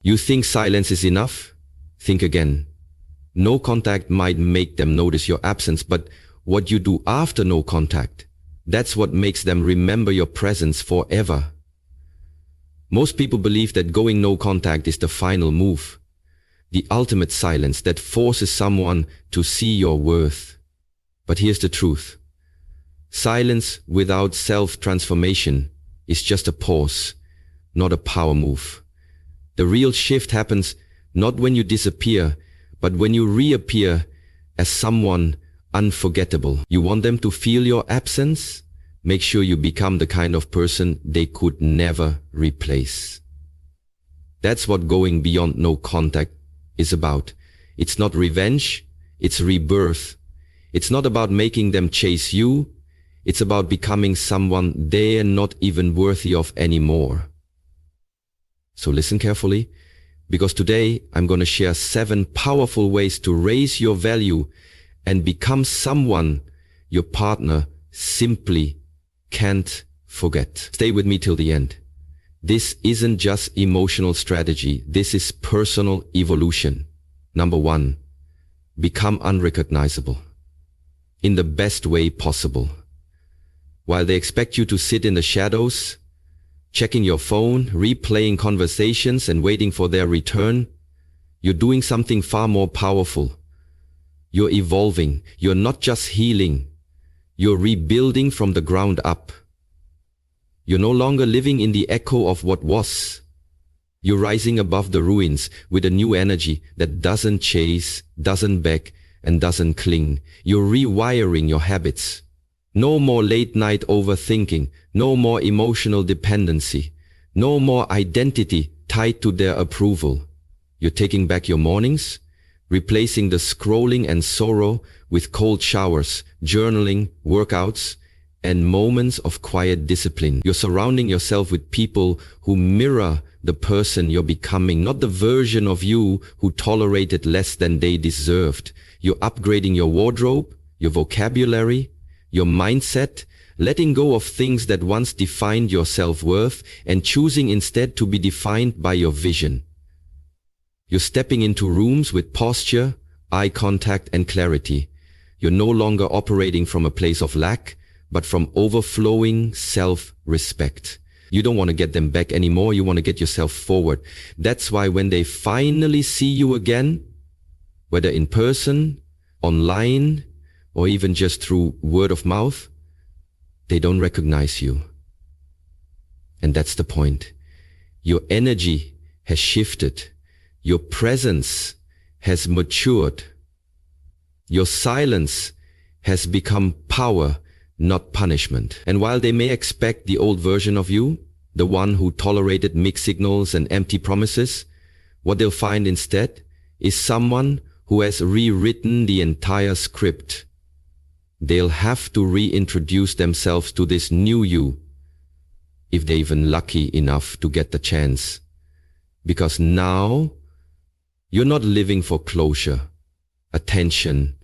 You think silence is enough? Think again. No contact might make them notice your absence, but what you do after no contact, that's what makes them remember your presence forever. Most people believe that going no contact is the final move, the ultimate silence that forces someone to see your worth. But here's the truth. Silence without self-transformation is just a pause, not a power move. The real shift happens not when you disappear, but when you reappear as someone unforgettable. You want them to feel your absence? Make sure you become the kind of person they could never replace. That's what going beyond no contact is about. It's not revenge, it's rebirth. It's not about making them chase you, it's about becoming someone they're not even worthy of anymore. So listen carefully, because today I'm going to share 7 powerful ways to raise your value and become someone your partner simply can't forget. Stay with me till the end. This isn't just emotional strategy, this is personal evolution. Number 1, become unrecognizable in the best way possible. While they expect you to sit in the shadows, checking your phone, replaying conversations and waiting for their return, you're doing something far more powerful. You're evolving. You're not just healing. You're rebuilding from the ground up. You're no longer living in the echo of what was. You're rising above the ruins with a new energy that doesn't chase, doesn't beg, and doesn't cling. You're rewiring your habits. No more late night overthinking, no more emotional dependency, no more identity tied to their approval. You're taking back your mornings, replacing the scrolling and sorrow with cold showers, journaling, workouts, and moments of quiet discipline. You're surrounding yourself with people who mirror the person you're becoming, not the version of you who tolerated less than they deserved. You're upgrading your wardrobe, your vocabulary, your mindset, letting go of things that once defined your self-worth and choosing instead to be defined by your vision. You're stepping into rooms with posture, eye contact, and clarity. You're no longer operating from a place of lack, but from overflowing self-respect. You don't want to get them back anymore, you want to get yourself forward. That's why when they finally see you again, whether in person, online, or even just through word of mouth, they don't recognize you. And that's the point. Your energy has shifted. Your presence has matured. Your silence has become power, not punishment. And while they may expect the old version of you, the one who tolerated mixed signals and empty promises, what they'll find instead is someone who has rewritten the entire script. They'll have to reintroduce themselves to this new you, if they're even lucky enough to get the chance. Because now, you're not living for closure, attention,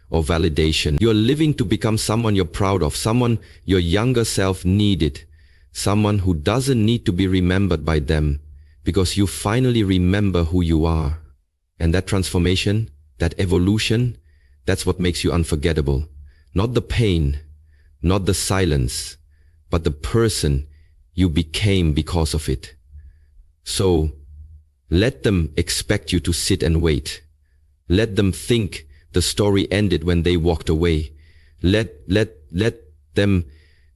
or validation. You're living to become someone you're proud of, someone your younger self needed, someone who doesn't need to be remembered by them, because you finally remember who you are. And that transformation, that evolution, that's what makes you unforgettable. Not the pain, not the silence, but the person you became because of it. So, let them expect you to sit and wait. Let them think the story ended when they walked away. Let them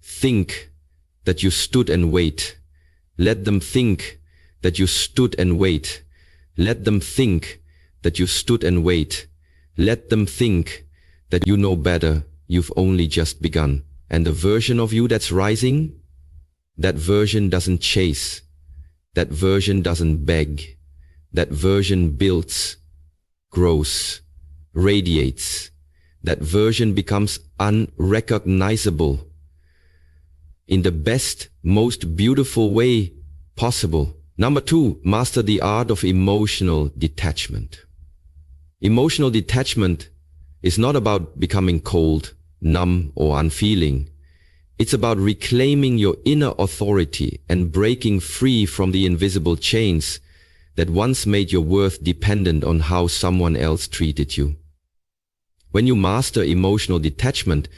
think that you stood and wait. Let them think that you stood and wait. Let them think that you stood and wait. Let them think that you know better. You've only just begun. And the version of you that's rising, that version doesn't chase. That version doesn't beg. That version builds, grows, radiates. That version becomes unrecognizable in the best, most beautiful way possible. Number 2, master the art of emotional detachment. Emotional detachment is not about becoming cold, numb, or unfeeling. It's about reclaiming your inner authority and breaking free from the invisible chains that once made your worth dependent on how someone else treated you. When you master emotional detachment,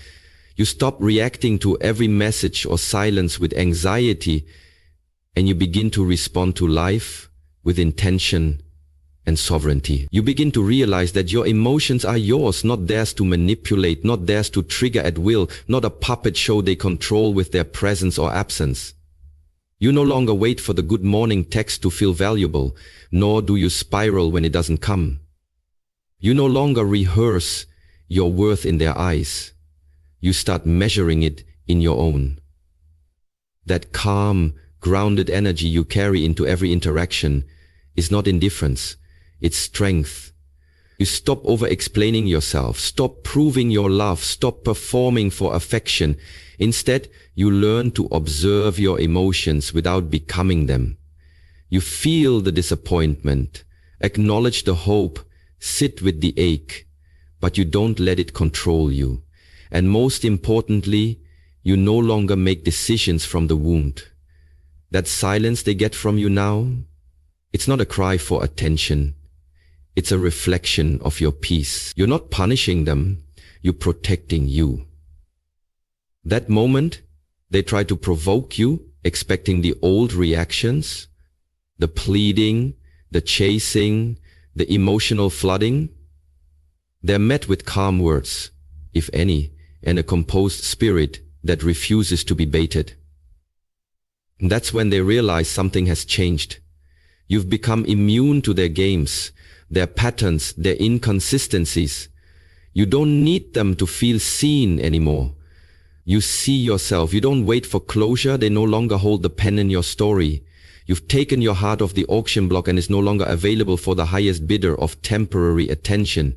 you stop reacting to every message or silence with anxiety, and you begin to respond to life with intention and sovereignty. You begin to realize that your emotions are yours, not theirs to manipulate, not theirs to trigger at will, not a puppet show they control with their presence or absence. You no longer wait for the good morning text to feel valuable, nor do you spiral when it doesn't come. You no longer rehearse your worth in their eyes. You start measuring it in your own. That calm, grounded energy you carry into every interaction is not indifference, it's strength. You stop over-explaining yourself, stop proving your love, stop performing for affection. Instead, you learn to observe your emotions without becoming them. You feel the disappointment, acknowledge the hope, sit with the ache, but you don't let it control you. And most importantly, you no longer make decisions from the wound. That silence they get from you now, it's not a cry for attention. It's a reflection of your peace. You're not punishing them, you're protecting you. That moment, they try to provoke you, expecting the old reactions, the pleading, the chasing, the emotional flooding. They're met with calm words, if any, and a composed spirit that refuses to be baited. That's when they realize something has changed. You've become immune to their games, their patterns, their inconsistencies. You don't need them to feel seen anymore. You see yourself. You don't wait for closure. They no longer hold the pen in your story. You've taken your heart off the auction block and is no longer available for the highest bidder of temporary attention.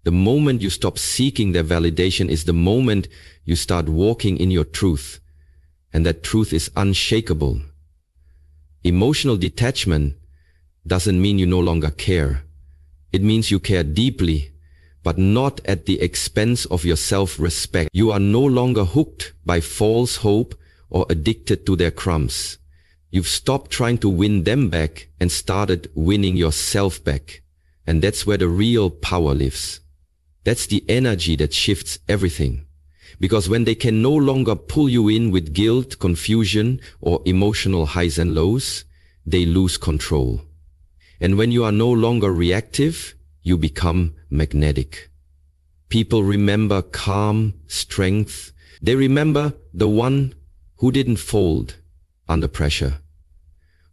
The moment you stop seeking their validation is the moment you start walking in your truth. And that truth is unshakable. Emotional detachment doesn't mean you no longer care. It means you care deeply, but not at the expense of your self-respect. You are no longer hooked by false hope or addicted to their crumbs. You've stopped trying to win them back and started winning yourself back. And that's where the real power lives. That's the energy that shifts everything. Because when they can no longer pull you in with guilt, confusion, or emotional highs and lows, they lose control. And when you are no longer reactive, you become magnetic. People remember calm, strength. They remember the one who didn't fold under pressure,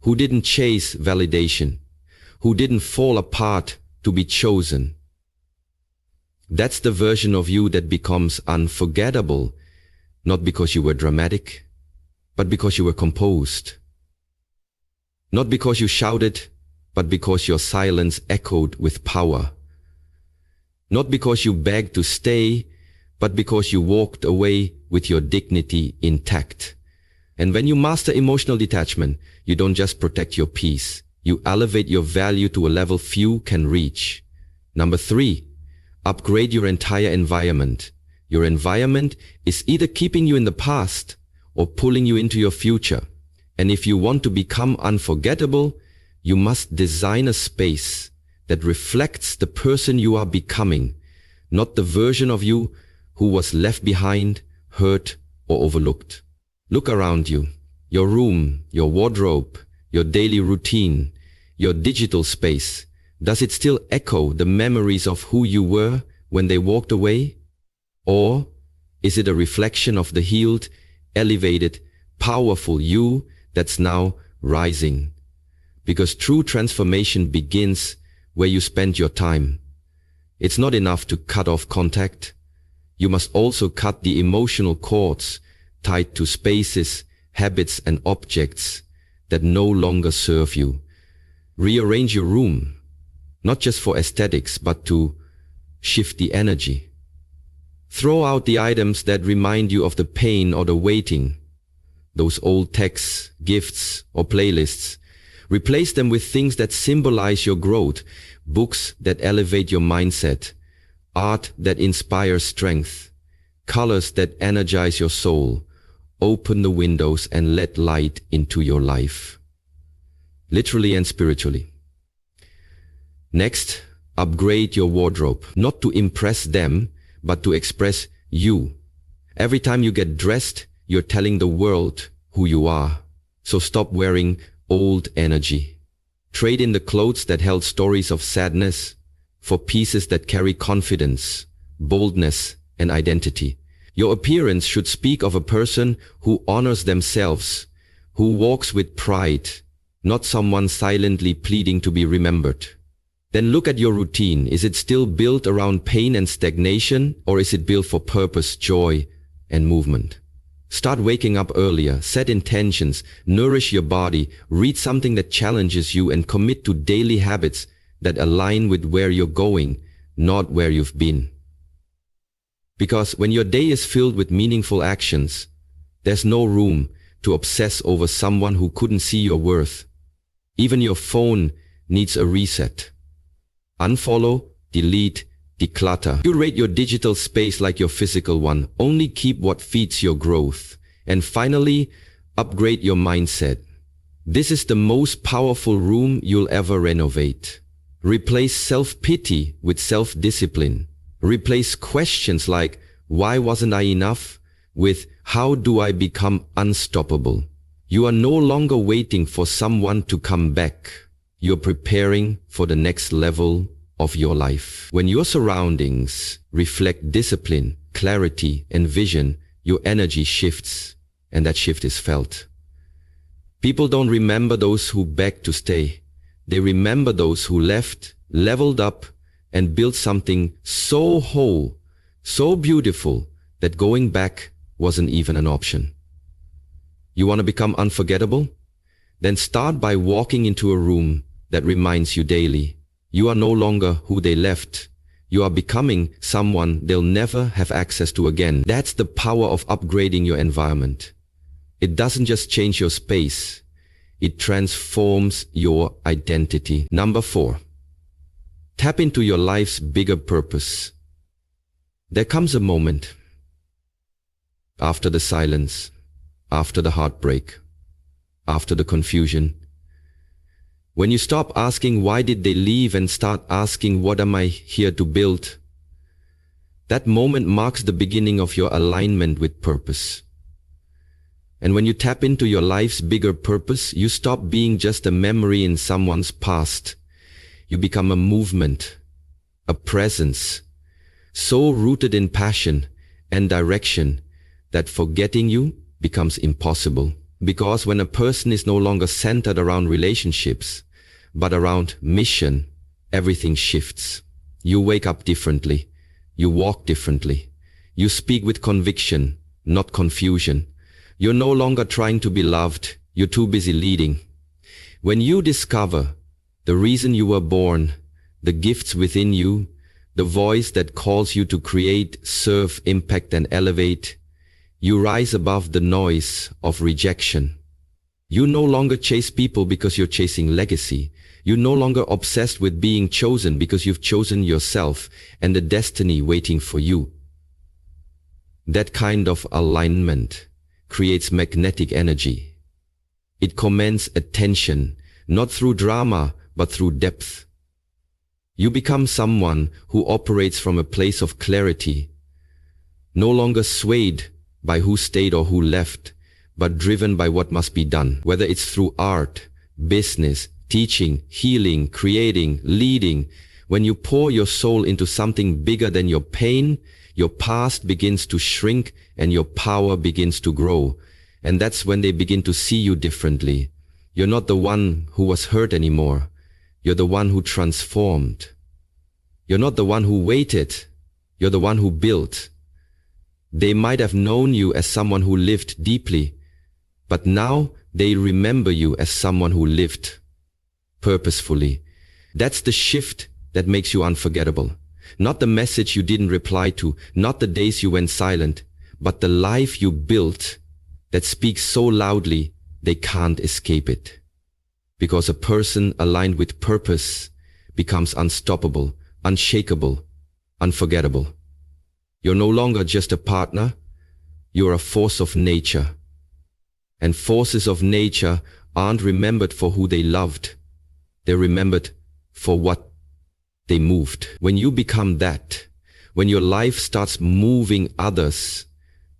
who didn't chase validation, who didn't fall apart to be chosen. That's the version of you that becomes unforgettable, not because you were dramatic, but because you were composed. Not because you shouted, but because your silence echoed with power. Not because you begged to stay, but because you walked away with your dignity intact. And when you master emotional detachment, you don't just protect your peace, you elevate your value to a level few can reach. Number 3, upgrade your entire environment. Your environment is either keeping you in the past or pulling you into your future. And if you want to become unforgettable, you must design a space that reflects the person you are becoming, not the version of you who was left behind, hurt, or overlooked. Look around you. Your room, your wardrobe, your daily routine, your digital space. Does it still echo the memories of who you were when they walked away? Or is it a reflection of the healed, elevated, powerful you that's now rising? Because true transformation begins where you spend your time. It's not enough to cut off contact. You must also cut the emotional cords tied to spaces, habits, and objects that no longer serve you. Rearrange your room, not just for aesthetics, but to shift the energy. Throw out the items that remind you of the pain or the waiting, those old texts, gifts, or playlists. Replace them with things that symbolize your growth, books that elevate your mindset, art that inspires strength, colors that energize your soul. Open the windows and let light into your life. Literally and spiritually. Next, upgrade your wardrobe, not to impress them, but to express you. Every time you get dressed, you're telling the world who you are. So stop wearing old energy. Trade in the clothes that held stories of sadness for pieces that carry confidence, boldness, and identity. Your appearance should speak of a person who honors themselves, who walks with pride, not someone silently pleading to be remembered. Then look at your routine. Is it still built around pain and stagnation, or is it built for purpose, joy, and movement? Start waking up earlier, set intentions, nourish your body, read something that challenges you, and commit to daily habits that align with where you're going, not where you've been. Because when your day is filled with meaningful actions, there's no room to obsess over someone who couldn't see your worth. Even your phone needs a reset. Unfollow, delete, declutter. Curate your digital space like your physical one. Only keep what feeds your growth. And finally, upgrade your mindset. This is the most powerful room you'll ever renovate. Replace self-pity with self-discipline. Replace questions like, why wasn't I enough? With, how do I become unstoppable? You are no longer waiting for someone to come back. You're preparing for the next level of your life. When your surroundings reflect discipline, clarity, and vision, your energy shifts, and that shift is felt. People don't remember those who begged to stay. They remember those who left, leveled up, and built something so whole, so beautiful, that going back wasn't even an option. You want to become unforgettable? Then start by walking into a room that reminds you daily. You are no longer who they left. You are becoming someone they'll never have access to again. That's the power of upgrading your environment. It doesn't just change your space. It transforms your identity. Number 4. Tap into your life's bigger purpose. There comes a moment after the silence, after the heartbreak, after the confusion, when you stop asking why did they leave and start asking what am I here to build. That moment marks the beginning of your alignment with purpose. And when you tap into your life's bigger purpose, you stop being just a memory in someone's past. You become a movement, a presence, so rooted in passion and direction that forgetting you becomes impossible. Because when a person is no longer centered around relationships, but around mission, everything shifts. You wake up differently. You walk differently. You speak with conviction, not confusion. You're no longer trying to be loved. You're too busy leading. When you discover the reason you were born, the gifts within you, the voice that calls you to create, serve, impact, and elevate, you rise above the noise of rejection. You no longer chase people because you're chasing legacy. You're no longer obsessed with being chosen because you've chosen yourself and the destiny waiting for you. That kind of alignment creates magnetic energy. It commands attention, not through drama, but through depth. You become someone who operates from a place of clarity, no longer swayed by who stayed or who left, but driven by what must be done, whether it's through art, business, teaching, healing, creating, leading. When you pour your soul into something bigger than your pain, your past begins to shrink and your power begins to grow. And that's when they begin to see you differently. You're not the one who was hurt anymore. You're the one who transformed. You're not the one who waited. You're the one who built. They might have known you as someone who lived deeply, but now they remember you as someone who lived purposefully. That's the shift that makes you unforgettable. Not the message you didn't reply to, not the days you went silent, but the life you built that speaks so loudly they can't escape it. Because a person aligned with purpose becomes unstoppable, unshakable, unforgettable. You're no longer just a partner, you're a force of nature. And forces of nature aren't remembered for who they loved. They're remembered for what they moved. When you become that, when your life starts moving others,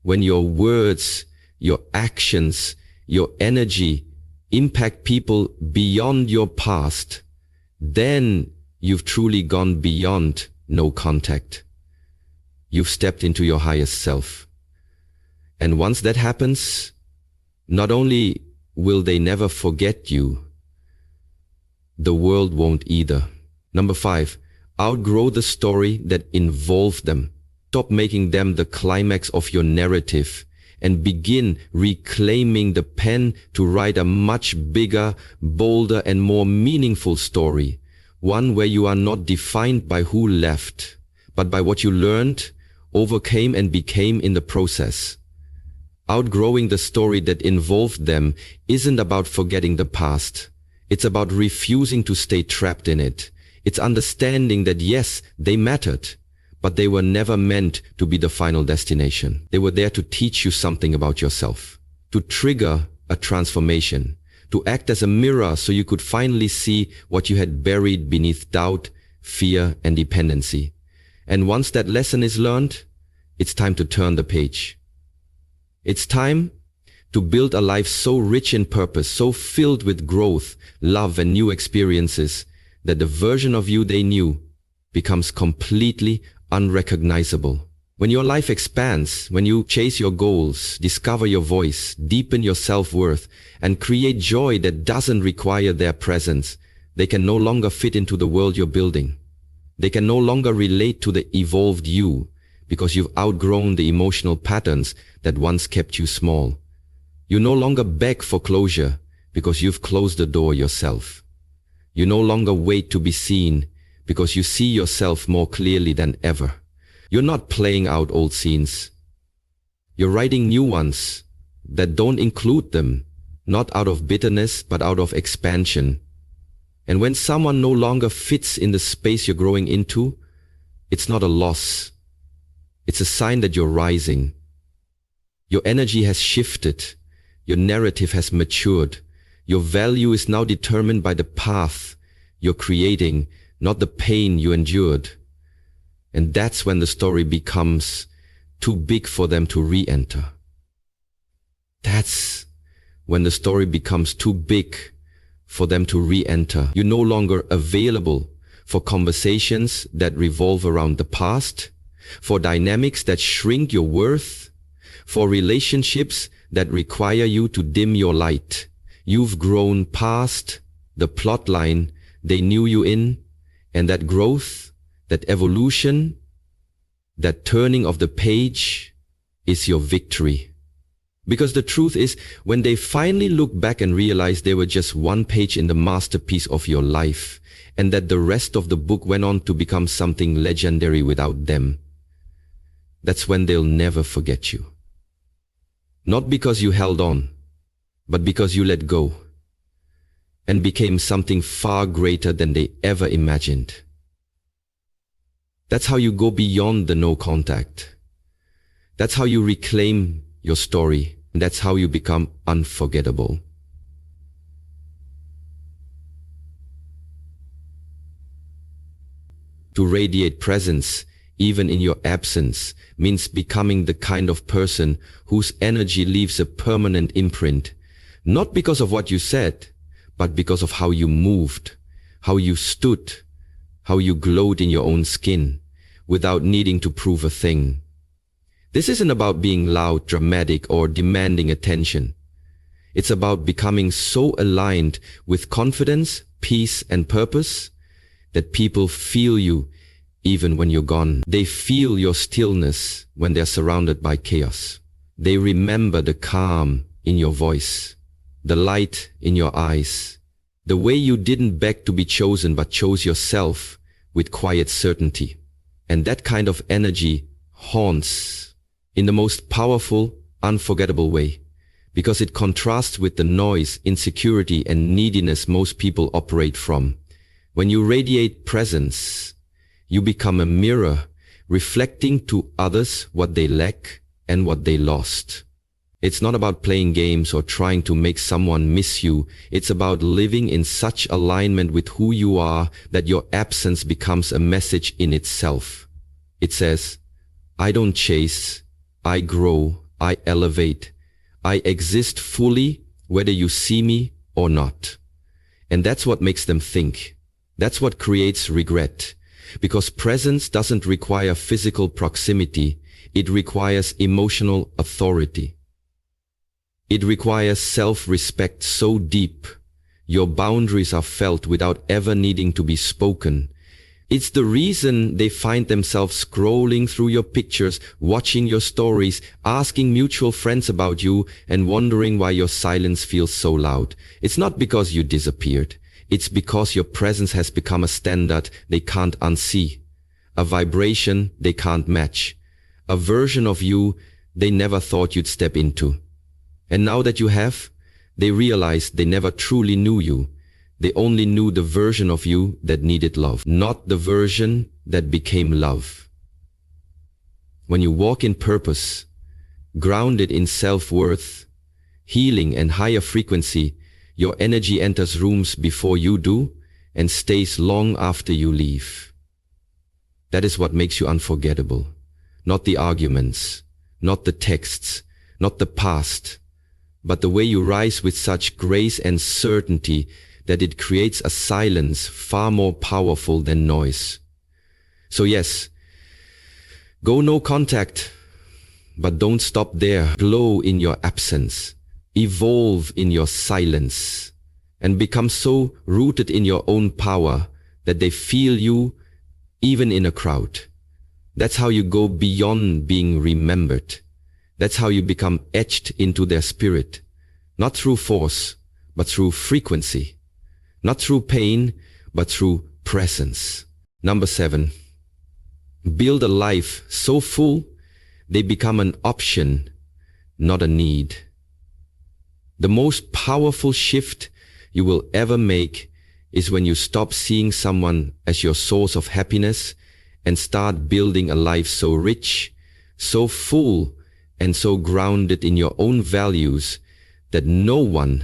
when your words, your actions, your energy impact people beyond your past, then you've truly gone beyond no contact. You've stepped into your highest self. And once that happens, not only will they never forget you, the world won't either. Number 5, outgrow the story that involved them. Stop making them the climax of your narrative and begin reclaiming the pen to write a much bigger, bolder, and more meaningful story. One where you are not defined by who left, but by what you learned, overcame, and became in the process. Outgrowing the story that involved them isn't about forgetting the past. It's about refusing to stay trapped in it. It's understanding that yes, they mattered, but they were never meant to be the final destination. They were there to teach you something about yourself, to trigger a transformation, to act as a mirror so you could finally see what you had buried beneath doubt, fear, and dependency. And once that lesson is learned, it's time to turn the page. It's time to build a life so rich in purpose, so filled with growth, love, and new experiences that the version of you they knew becomes completely unrecognizable. When your life expands, when you chase your goals, discover your voice, deepen your self-worth, and create joy that doesn't require their presence, they can no longer fit into the world you're building. They can no longer relate to the evolved you because you've outgrown the emotional patterns that once kept you small. You no longer beg for closure because you've closed the door yourself. You no longer wait to be seen because you see yourself more clearly than ever. You're not playing out old scenes. You're writing new ones that don't include them, not out of bitterness, but out of expansion. And when someone no longer fits in the space you're growing into, it's not a loss. It's a sign that you're rising. Your energy has shifted. Your narrative has matured. Your value is now determined by the path you're creating, not the pain you endured. And that's when the story becomes too big for them to re-enter. That's when the story becomes too big for them to re-enter. You're no longer available for conversations that revolve around the past, for dynamics that shrink your worth, for relationships that require you to dim your light. You've grown past the plot line they knew you in, and that growth, that evolution, that turning of the page is your victory. Because the truth is, when they finally look back and realize they were just one page in the masterpiece of your life, and that the rest of the book went on to become something legendary without them, that's when they'll never forget you. Not because you held on, but because you let go and became something far greater than they ever imagined. That's how you go beyond the no contact. That's how you reclaim your story. And that's how you become unforgettable. To radiate presence, even in your absence, means becoming the kind of person whose energy leaves a permanent imprint, not because of what you said, but because of how you moved, how you stood, how you glowed in your own skin, without needing to prove a thing. This isn't about being loud, dramatic, or demanding attention. It's about becoming so aligned with confidence, peace, and purpose that people feel you even when you're gone. They feel your stillness when they're surrounded by chaos. They remember the calm in your voice, the light in your eyes, the way you didn't beg to be chosen but chose yourself with quiet certainty. And that kind of energy haunts in the most powerful, unforgettable way, because it contrasts with the noise, insecurity, and neediness most people operate from. When you radiate presence, you become a mirror, reflecting to others what they lack and what they lost. It's not about playing games or trying to make someone miss you. It's about living in such alignment with who you are that your absence becomes a message in itself. It says, I don't chase, I grow, I elevate, I exist fully whether you see me or not. And that's what makes them think. That's what creates regret. Because presence doesn't require physical proximity, it requires emotional authority. It requires self-respect so deep, your boundaries are felt without ever needing to be spoken. It's the reason they find themselves scrolling through your pictures, watching your stories, asking mutual friends about you, and wondering why your silence feels so loud. It's not because you disappeared. It's because your presence has become a standard they can't unsee, a vibration they can't match, a version of you they never thought you'd step into. And now that you have, they realize they never truly knew you. They only knew the version of you that needed love, not the version that became love. When you walk in purpose, grounded in self-worth, healing and higher frequency, your energy enters rooms before you do and stays long after you leave. That is what makes you unforgettable. Not the arguments, not the texts, not the past, but the way you rise with such grace and certainty that it creates a silence far more powerful than noise. So yes, go no contact, but don't stop there. Glow in your absence, evolve in your silence, and become so rooted in your own power that they feel you even in a crowd. That's how you go beyond being remembered. That's how you become etched into their spirit, not through force, but through frequency, not through pain, but through presence. Number 7, build a life so full they become an option, not a need. The most powerful shift you will ever make is when you stop seeing someone as your source of happiness and start building a life so rich, so full, and so grounded in your own values that no one,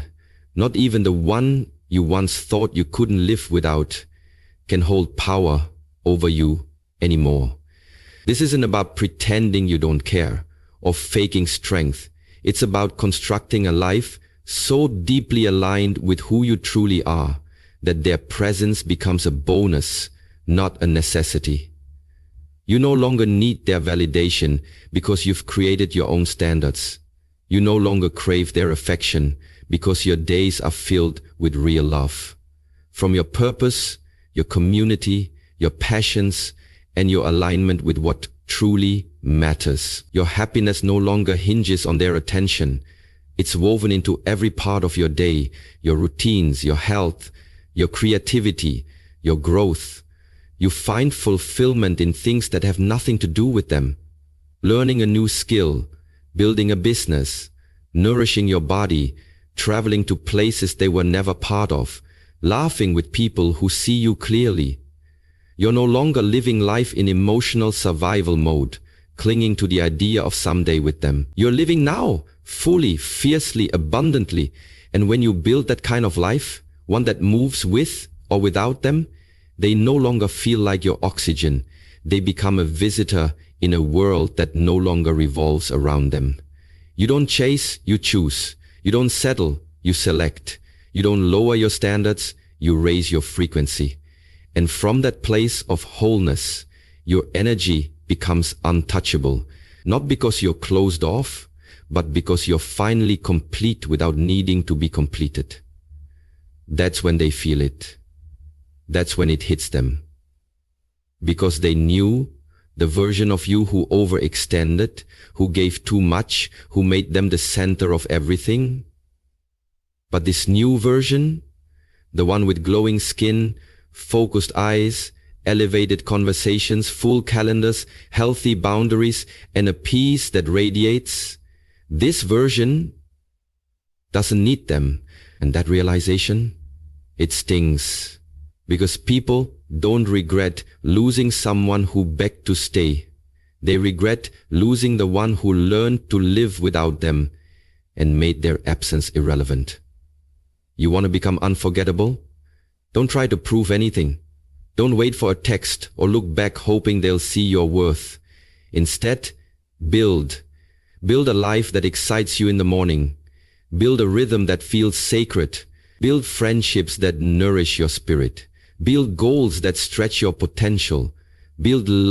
not even the one you once thought you couldn't live without, can hold power over you anymore. This isn't about pretending you don't care or faking strength. It's about constructing a life so deeply aligned with who you truly are that their presence becomes a bonus, not a necessity. You no longer need their validation because you've created your own standards. You no longer crave their affection because your days are filled with real love. From your purpose, your community, your passions, and your alignment with what truly matters. Your happiness no longer hinges on their attention. It's woven into every part of your day, your routines, your health, your creativity, your growth. You find fulfillment in things that have nothing to do with them. Learning a new skill, building a business, nourishing your body, traveling to places they were never part of, laughing with people who see you clearly. You're no longer living life in emotional survival mode, clinging to the idea of someday with them. You're living now, fully, fiercely, abundantly. And when you build that kind of life, one that moves with or without them, they no longer feel like your oxygen. They become a visitor in a world that no longer revolves around them. You don't chase, you choose. You don't settle, you select. You don't lower your standards, you raise your frequency. And from that place of wholeness, your energy becomes untouchable. Not because you're closed off, but because you're finally complete without needing to be completed. That's when they feel it. That's when it hits them. Because they knew the version of you who overextended, who gave too much, who made them the center of everything. But this new version, the one with glowing skin, focused eyes, elevated conversations, full calendars, healthy boundaries, and a peace that radiates, this version doesn't need them. And that realization, it stings. Because people don't regret losing someone who begged to stay. They regret losing the one who learned to live without them. and made their absence irrelevant. You want to become unforgettable? Don't try to prove anything. Don't wait for a text or look back hoping they'll see your worth. Instead, build. Build a life that excites you in the morning. Build a rhythm that feels sacred. Build friendships that nourish your spirit. Build goals that stretch your potential. Build love